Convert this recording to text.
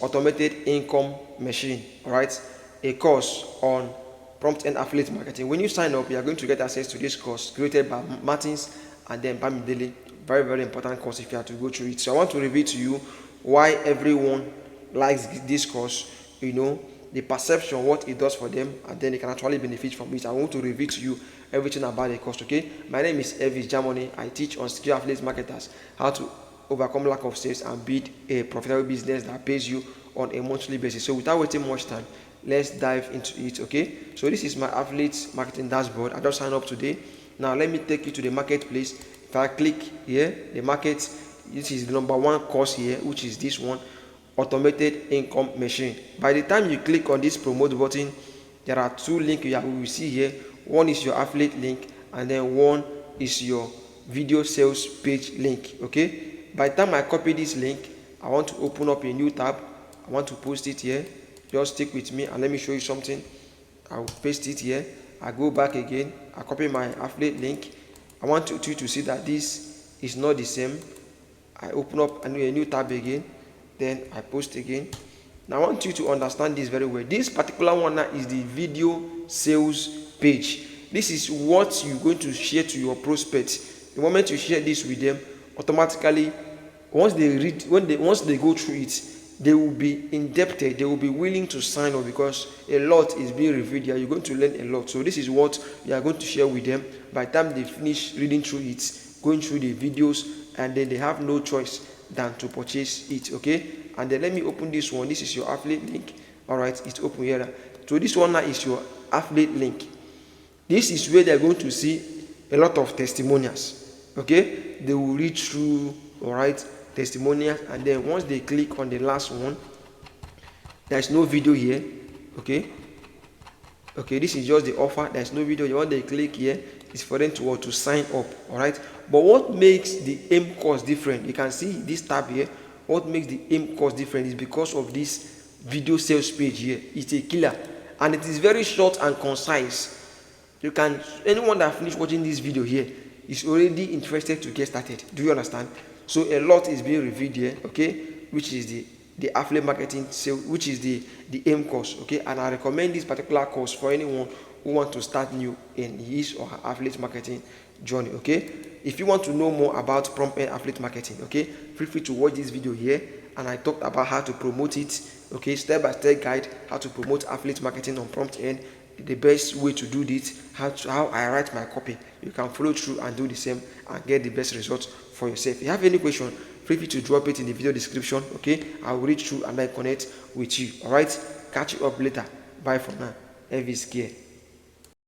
automated income machine. All right, a course on PromptEarn affiliate marketing. When you sign up, you are going to get access to this course created by Martins and then Bamidele. Very, very important course if you have to go through it. So I want to reveal to you why everyone likes this course, the perception, what it does for them, and then they can actually benefit from it. I want to reveal to you everything about the course, okay? My name is Elvis Germany. I teach on skill affiliate marketers how to overcome lack of sales and build a profitable business that pays you on a monthly basis. So without wasting much time, let's dive into it, okay? So this is my affiliate marketing dashboard. I just signed up today. Now let me take you to the marketplace. If I click here, the market, this is the number one course here, which is this one, automated income machine. By the time you click on this promote button, there are two links you will see here. One is your affiliate link, and then one is your video sales page link, okay? By the time I copy this link, I want to open up a new tab. I want to post it here. Just stick with me and let me show you something. I'll paste it here. I go back again. I copy my affiliate link. I want you to see that this is not the same. I open up a new tab again. Then I post again. Now I want you to understand this very well. This particular one now is the video sales page. This is what you're going to share to your prospects. The moment you share this with them, automatically, once they go through it, they will be indebted. They will be willing to sign up because a lot is being revealed here. You're going to learn a lot. So this is what you are going to share with them. By the time they finish reading through it, going through the videos, and then they have no choice than to purchase it, okay? And then let me open this one. This is your affiliate link. All right, it's open here. So this one now is your affiliate link. This is where they're going to see a lot of testimonials, okay? They will read through, all right, testimonials, and then once they click on the last one, there's no video here, okay? This is just the offer. There's no video. When they click here, it's for them to sign up, all right? But what makes the AIM course different, you can see this tab here. What makes the AIM course different is because of this video sales page here. It's a killer, and it is very short and concise. Anyone that finished watching this video here is already interested to get started. Do you understand? So a lot is being revealed here, okay, which is the affiliate marketing sale, which is the AIM course, okay? And I recommend this particular course for anyone who wants to start new in his or her affiliate marketing journey, okay? If you want to know more about PromptEarn affiliate marketing, okay, feel free to watch this video here, and I talked about how to promote it, okay, step-by-step guide how to promote affiliate marketing on PromptEarn, the best way to do this, how I write my copy. You can follow through and do the same and get the best results for yourself. If you have any question, feel free to drop it in the video description, okay? I will read through and I connect with you. All right, catch you up later. Bye for now. Elvis here.